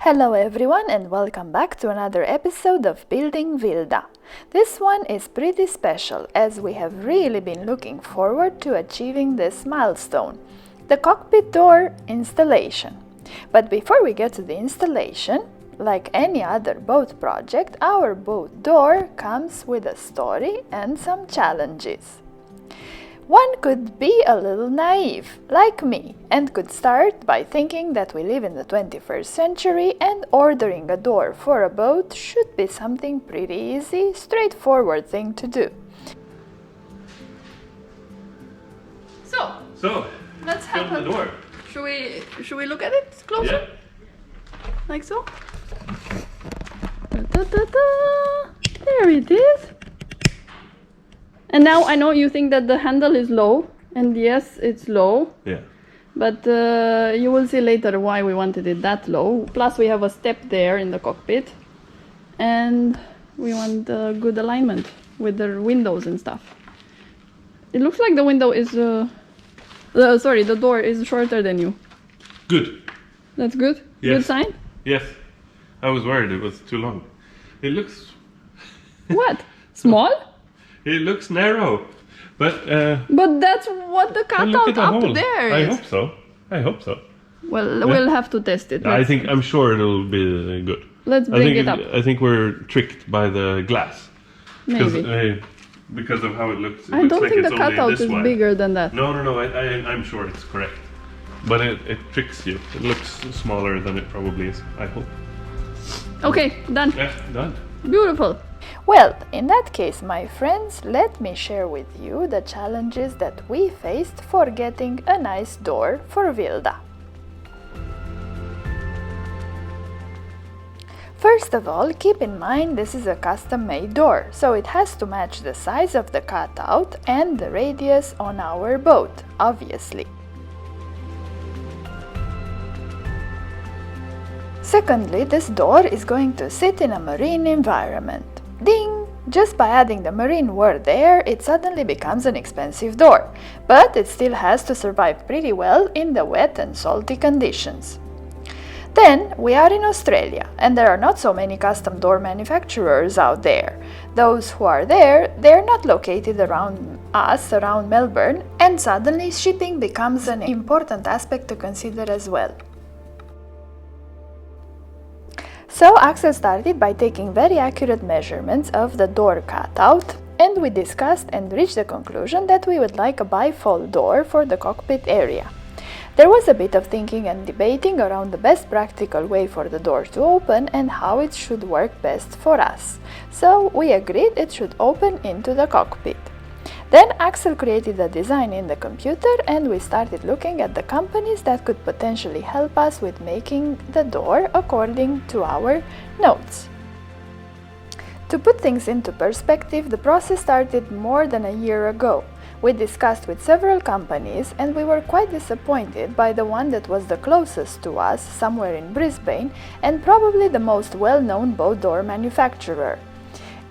Hello everyone and welcome back to another episode of Building Wilda. This one is pretty special as we have really been looking forward to achieving this milestone, the cockpit door installation. But before we get to the installation, like any other boat project, our boat door comes with a story and some challenges. One could be a little naive, like me, and could start by thinking that we live in the 21st century and ordering a door for a boat should be something pretty easy, straightforward thing to do. So let's have the door. Should we look at it closer? Yeah. Like so? Da-da-da-da. There it is. And now I know you think that the handle is low, and yes, it's low. Yeah. But you will see later why we wanted it that low. Plus we have a step there in the cockpit. And we want good alignment with the windows and stuff. It looks like the window is... the door is shorter than you. Good. That's good? Yes. Good sign? Yes. I was worried it was too long. It looks... What? Small? It looks narrow. But that's what the cutout up there is. I hope so. Well, we'll have to test it. I'm sure it'll be good. Let's bring it up. I think we're tricked by the glass. Maybe. Because of how it looks. I don't think the cutout is bigger than that. No. I'm sure it's correct. But it tricks you. It looks smaller than it probably is, I hope. Okay, done. Yeah, done. Beautiful. Well, in that case, my friends, let me share with you the challenges that we faced for getting a nice door for Wilda. First of all, keep in mind this is a custom-made door, so it has to match the size of the cutout and the radius on our boat, obviously. Secondly, this door is going to sit in a marine environment. Ding! Just by adding the marine word there, it suddenly becomes an expensive door, but it still has to survive pretty well in the wet and salty conditions. Then, we are in Australia, and there are not so many custom door manufacturers out there. Those who are there, they're not located around Melbourne, and suddenly shipping becomes an important aspect to consider as well. So Axel started by taking very accurate measurements of the door cutout, and we discussed and reached the conclusion that we would like a bifold door for the cockpit area. There was a bit of thinking and debating around the best practical way for the door to open and how it should work best for us. So we agreed it should open into the cockpit. Then Axel created a design in the computer and we started looking at the companies that could potentially help us with making the door according to our notes. To put things into perspective, the process started more than a year ago. We discussed with several companies and we were quite disappointed by the one that was the closest to us, somewhere in Brisbane, and probably the most well-known boat door manufacturer.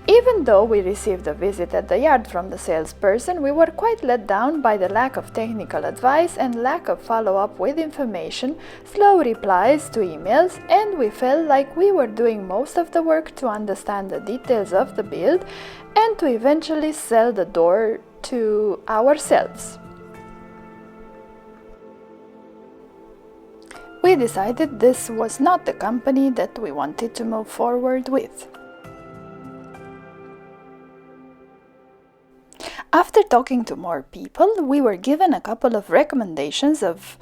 Even though we received a visit at the yard from the salesperson, we were quite let down by the lack of technical advice and lack of follow-up with information, slow replies to emails, and we felt like we were doing most of the work to understand the details of the build and to eventually sell the door to ourselves. We decided this was not the company that we wanted to move forward with. After talking to more people, we were given a couple of recommendations of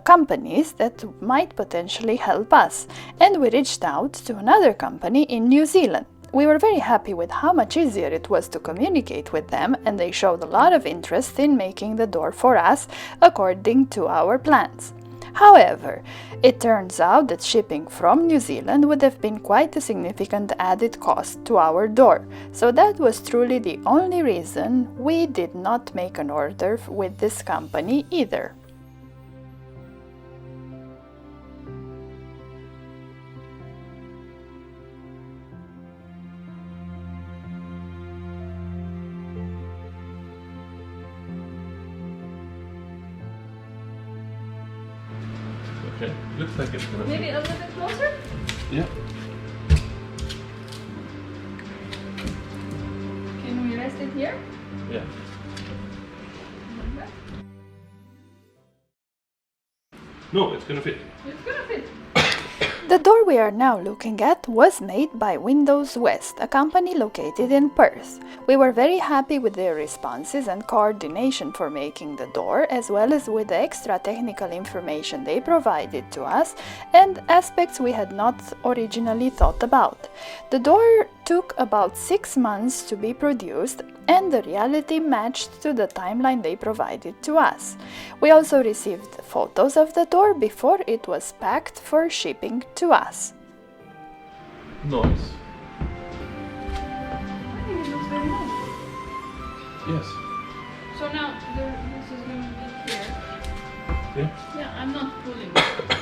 companies that might potentially help us, and we reached out to another company in New Zealand. We were very happy with how much easier it was to communicate with them, and they showed a lot of interest in making the door for us according to our plans. However, it turns out that shipping from New Zealand would have been quite a significant added cost to our door, so that was truly the only reason we did not make an order with this company either. Okay, looks like it's gonna Maybe a little bit closer? Yeah. Can we rest it here? Yeah. No, it's gonna fit. It's gonna fit. The door we are now looking at was made by Windows West, a company located in Perth. We were very happy with their responses and coordination for making the door, as well as with the extra technical information they provided to us and aspects we had not originally thought about. The door took about 6 months to be produced, and the reality matched to the timeline they provided to us. We also received photos of the door before it was packed for shipping to us. Nice. I think it looks very nice. Yes. So now this is going to be here. Yeah. Yeah, I'm not pulling it.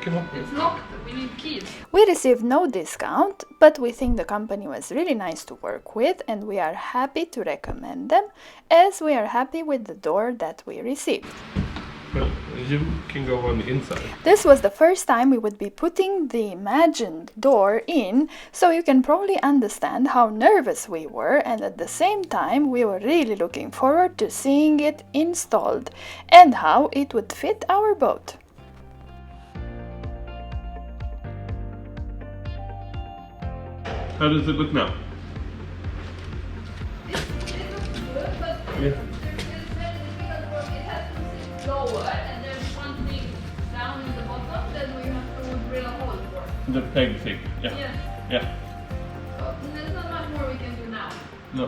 Come on. It's locked. We need keys. We received no discount, but we think the company was really nice to work with, and we are happy to recommend them, as we are happy with the door that we received. Well, you can go on the inside. This was the first time we would be putting the imagined door in, so you can probably understand how nervous we were, and at the same time we were really looking forward to seeing it installed and how it would fit our boat. How does it look now? It looks good, but Yeah. it's very difficult for it has to sit lower, and there's one thing down in the bottom that we have to drill a hole for. The peg thing. Yeah. Yes. Yeah. So there's not much more we can do now. No.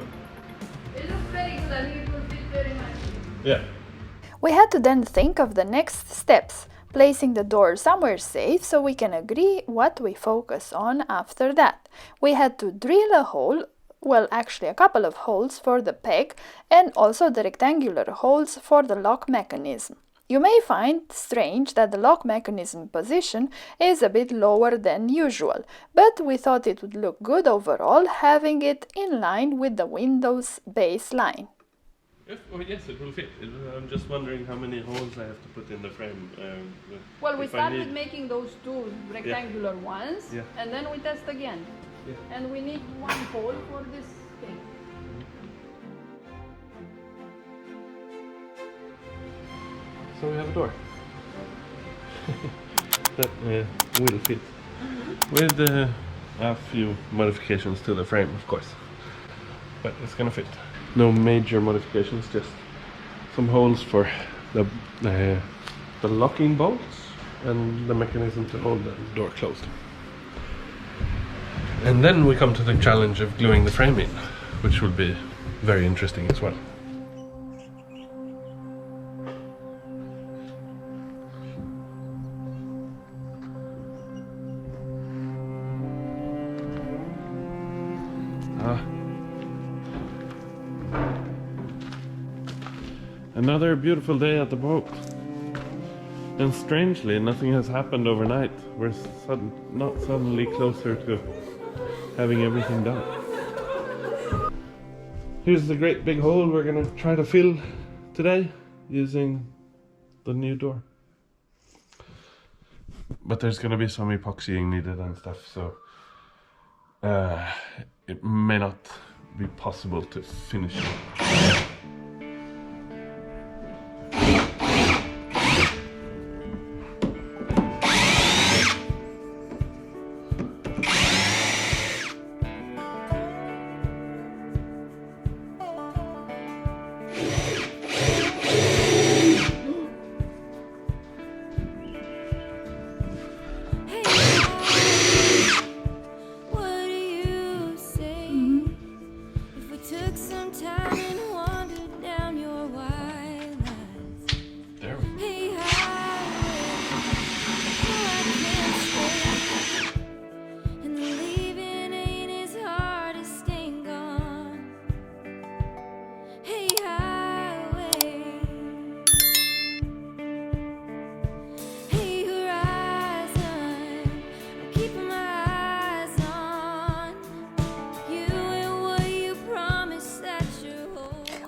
It looks very good. I think it will fit very nicely. Yeah. We had to then think of the next steps, placing the door somewhere safe so we can agree what we focus on after that. We had to drill a hole, well, actually a couple of holes for the peg, and also the rectangular holes for the lock mechanism. You may find strange that the lock mechanism position is a bit lower than usual, but we thought it would look good overall, having it in line with the Windows baseline. Yes, it will fit. I'm just wondering how many holes I have to put in the frame. Well, we if I start need- with making those two rectangular ones, Yeah. and then we test again. Yeah. And we need one hole for this thing. So we have a door. That will fit. With a few modifications to the frame, of course. But it's gonna fit. No major modifications, just some holes for the locking bolts and the mechanism to hold the door closed. And then we come to the challenge of gluing the frame in, which will be very interesting as well. Another beautiful day at the boat. And strangely, nothing has happened overnight. We're not suddenly closer to having everything done. Here's the great big hole we're gonna try to fill today using the new door. But there's gonna be some epoxying needed and stuff, so it may not be possible to finish.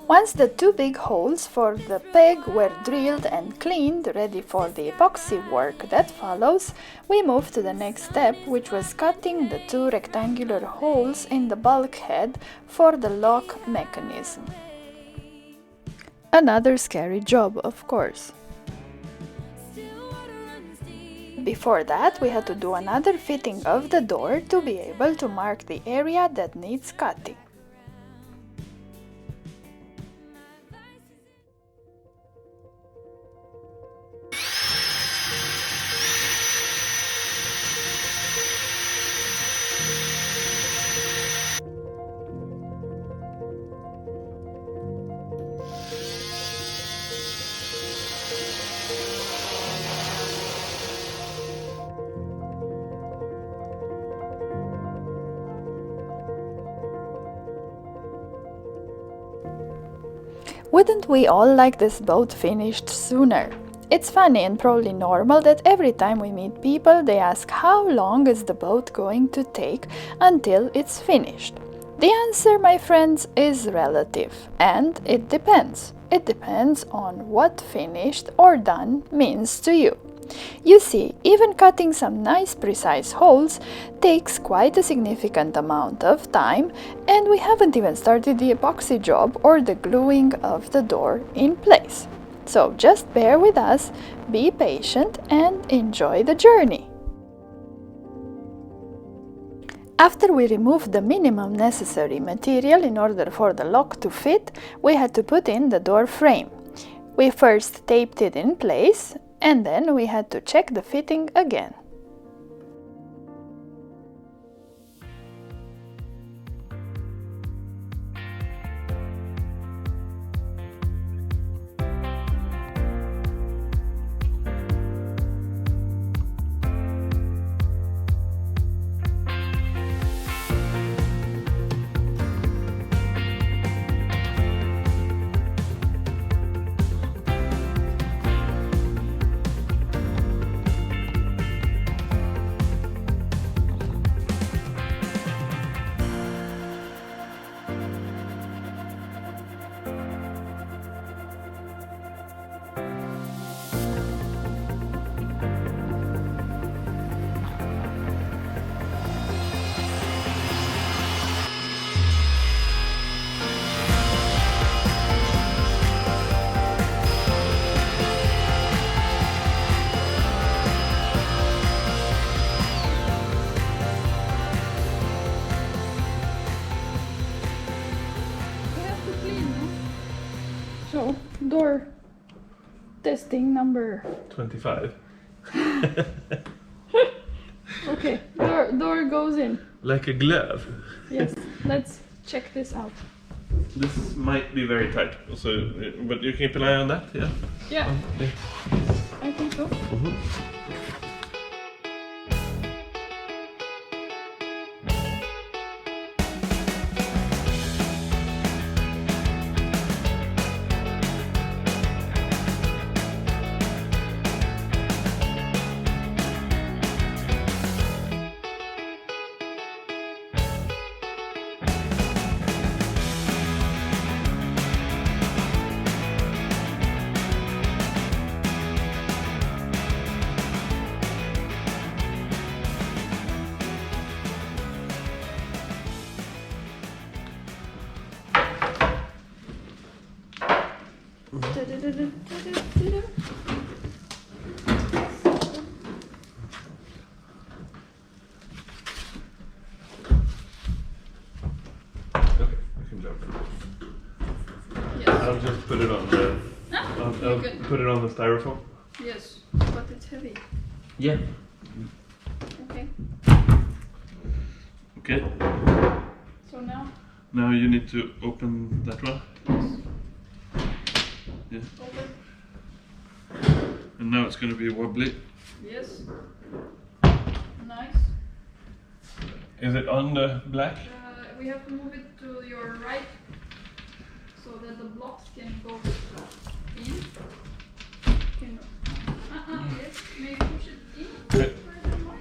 Once the two big holes for the peg were drilled and cleaned, ready for the epoxy work that follows, we moved to the next step, which was cutting the two rectangular holes in the bulkhead for the lock mechanism. Another scary job, of course. Before that, we had to do another fitting of the door to be able to mark the area that needs cutting. Wouldn't we all like this boat finished sooner? It's funny and probably normal that every time we meet people they ask how long is the boat going to take until it's finished. The answer, my friends, is relative, and it depends. It depends on what finished or done means to you. You see, even cutting some nice precise holes takes quite a significant amount of time, and we haven't even started the epoxy job or the gluing of the door in place. So just bear with us, be patient, and enjoy the journey. After we removed the minimum necessary material in order for the lock to fit, we had to put in the door frame. We first taped it in place, and then we had to check the fitting again. So, door testing number 25. Okay, door goes in. Like a glove. Yes, let's check this out. This might be very tight, so but you keep an eye on that, yeah? Yeah, Yeah. I think so. Okay, we can jump in. Yes. I'll just put it on the. I'll good. put it on the styrofoam. Yes, but it's heavy. Yeah. Okay. Okay. So now, Now you need to open that one. yes. Yeah. Open. And now it's going to be wobbly. Yes. Nice. Is it on the black? We have to move it to your right so that the blocks can go in. Can, yes, maybe push it in. Okay. Further more.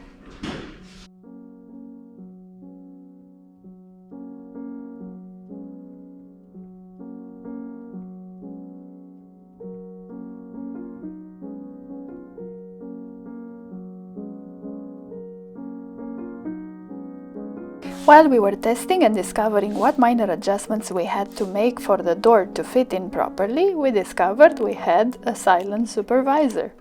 While we were testing and discovering what minor adjustments we had to make for the door to fit in properly, we discovered we had a silent supervisor.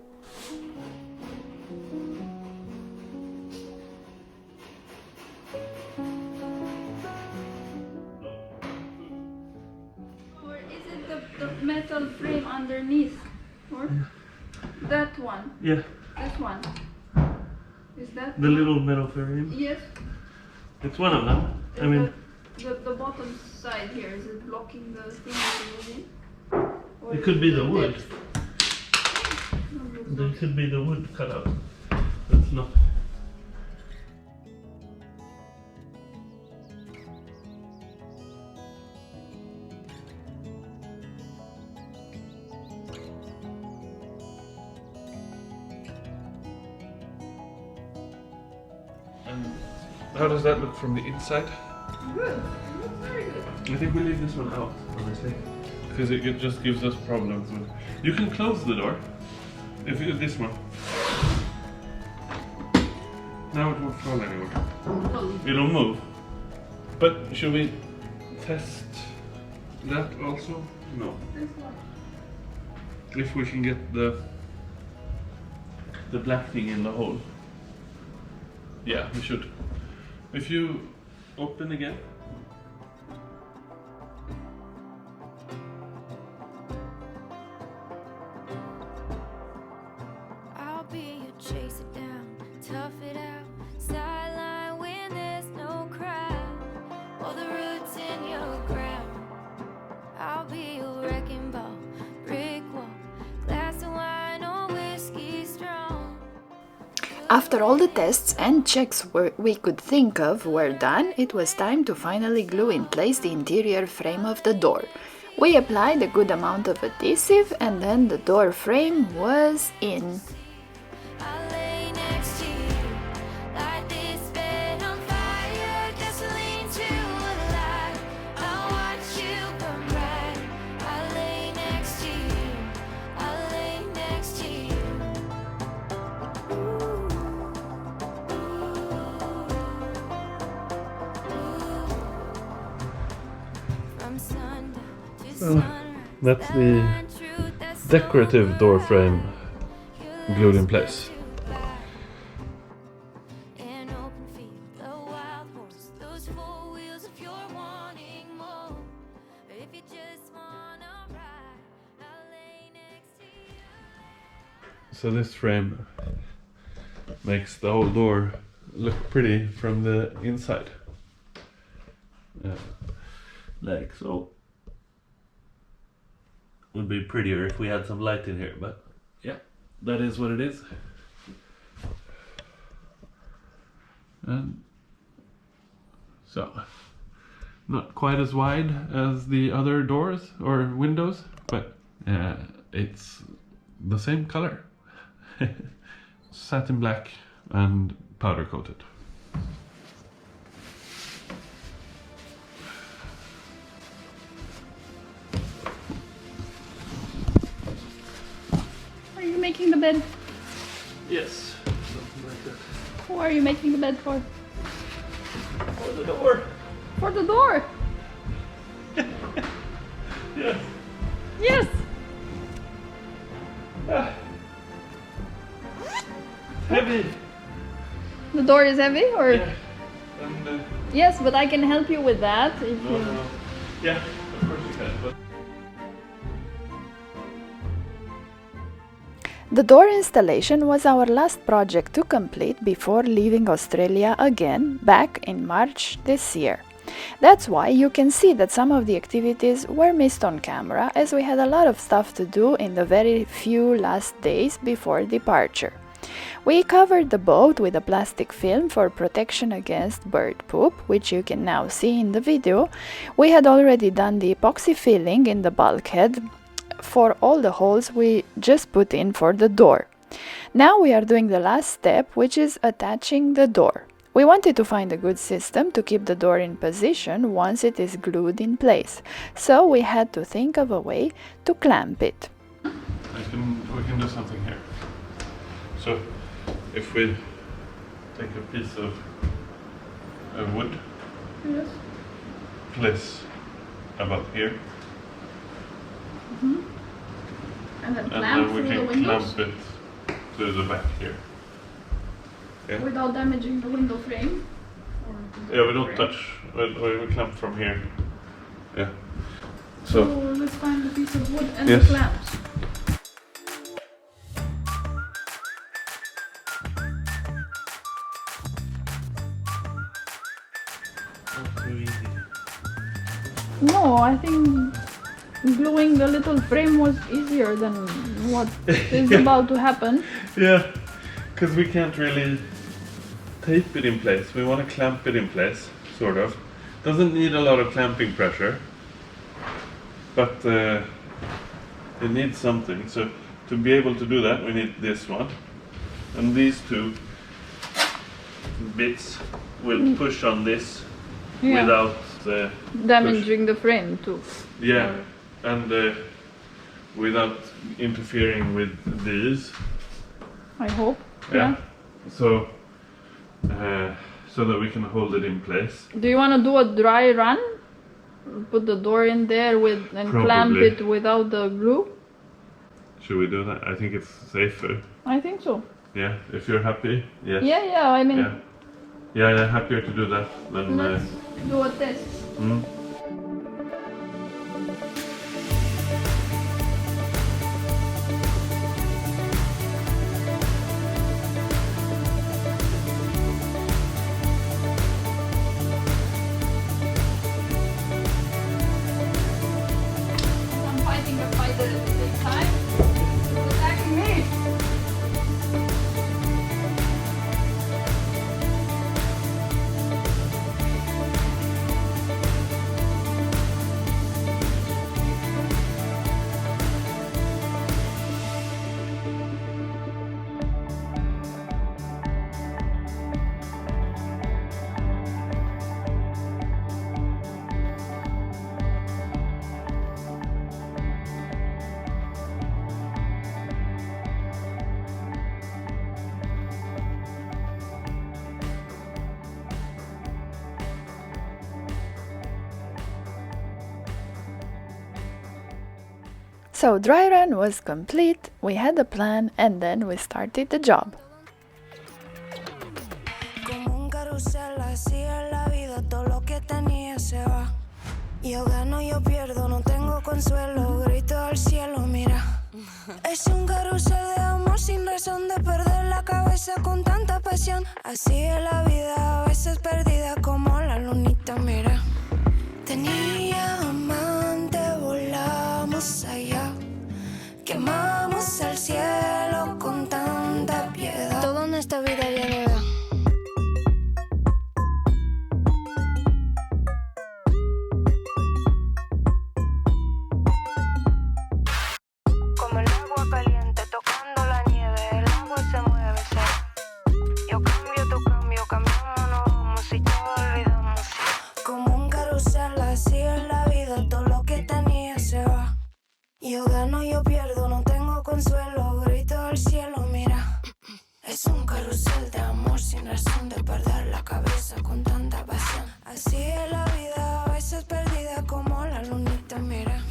Or is it the metal frame underneath? Or that one? Yeah, This one? Is that the little metal frame. Yes. It's one of them. I mean, the bottom side here, is it blocking the thing that it was in? Or it could be the wood. depth? There could be the wood cut out. That's not. And how does that look from the inside? Good. It looks very good. I think we leave this one out, honestly, because it just gives us problems. You can close the door. If you this one, now it won't fall anymore. It'll move. But should we test that also? No. This one. If we can get the black thing in the hole. Yeah, we should. If you open again. I'll be your chase it down, tough it out, sideline when there's no crowd, or the roots in your ground. I'll be your wrecking ball, brick wall, glass of wine or whiskey strong. After all the tests and checks we could think of were done, it was time to finally glue in place the interior frame of the door. We applied a good amount of adhesive and then the door frame was in. I lay next to you, light this bed on fire, gasoline to a light. I'll watch you burn bright. I lay next to you, I lay next to you. From sundown to sunrise, That's the decorative door frame glued in place. An open field, a wild horse, those four wheels if you're wanting more. If you just wanna ride, I'll lay next to you. So this frame makes the whole door look pretty from the inside. Like so. Would be prettier if we had some light in here, but yeah, that is what it is. And so, not quite as wide as the other doors or windows, but it's the same color. Satin black and powder coated. Are you making the bed? Yes, something like that. Who are you making the bed for? For the door. For the door! Yes. Yes! Heavy. The door is heavy or? Yeah. And, Yes, but I can help you with that if no, you... no. Yeah, of course you can. But The door installation was our last project to complete before leaving Australia again back in March this year. That's why you can see that some of the activities were missed on camera, as we had a lot of stuff to do in the very few last days before departure. We covered the boat with a plastic film for protection against bird poop, which you can now see in the video. We had already done the epoxy filling in the bulkhead for all the holes we just put in for the door. Now we are doing the last step, which is attaching the door. We wanted to find a good system to keep the door in position once it is glued in place, so we had to think of a way to clamp it. we can do something here. So if we take a piece of wood Yes. place about here. And then And clamp then we through the can windows clamp it to the back here. Yeah, without damaging the window frame. Or yeah, we don't frame. touch, we clamp from here. Yeah. So So, let's find the piece of wood and Yes. the clamps. not so easy. No, I think gluing the little frame was easier than what is about to happen. Yeah, because we can't really tape it in place. We want to clamp it in place, sort of. Doesn't need a lot of clamping pressure, but it needs something. So to be able to do that, we need this one, and these two bits will push on this Yeah. without the Damaging the frame too. yeah, and without interfering with these. I hope. Yeah. So so that we can hold it in place. Do you want to do a dry run? Put the door in there with and clamp Probably. it without the glue? Should we do that? I think it's safer. I think so. Yeah, if you're happy. Yes. Yeah, I mean, Yeah, happier to do that than. let's do a test. Mm. I'm fighting a fight at the same time. It's attacking me. So dry run was complete, we had a plan and then we started the job. Como un carrusel, así es la vida, todo lo que tenía se va. Yo gano, yo pierdo, no tengo consuelo, grito al cielo, mira. Es un carrusel de amor sin razón de perder la cabeza con tanta pasión. Así es la vida, a veces perdida como la lunita, mira. Tenía amante, volamos allá. Quemamos el cielo con tanta piedad. Todo en esta vida ya lo veo. Como el agua caliente tocando la nieve, el agua se mueve, yo cambio, tú cambio, cambiamos, no vamos y todo olvidamos. Como un carrusel, así es la vida, todo lo que tenía se va. Yo gano, yo pierdo, no tengo consuelo, grito al cielo, mira. Es un carrusel de amor sin razón de perder la cabeza con tanta pasión. Así es la vida, a veces perdida como la lunita, mira.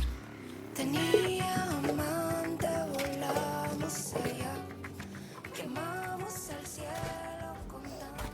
Tenía amante, volamos allá. Quemamos el cielo con tanta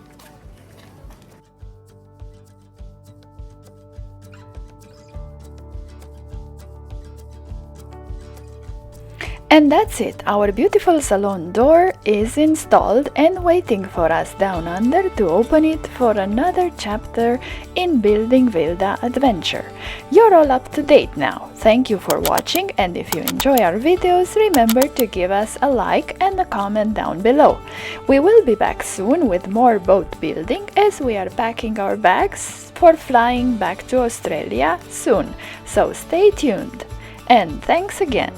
And that's it, our beautiful salon door is installed and waiting for us down under to open it for another chapter in building Wilda adventure. You're all up to date now. Thank you for watching, and if you enjoy our videos, remember to give us a like and a comment down below. We will be back soon with more boat building as we are packing our bags for flying back to Australia soon. So stay tuned, and thanks again.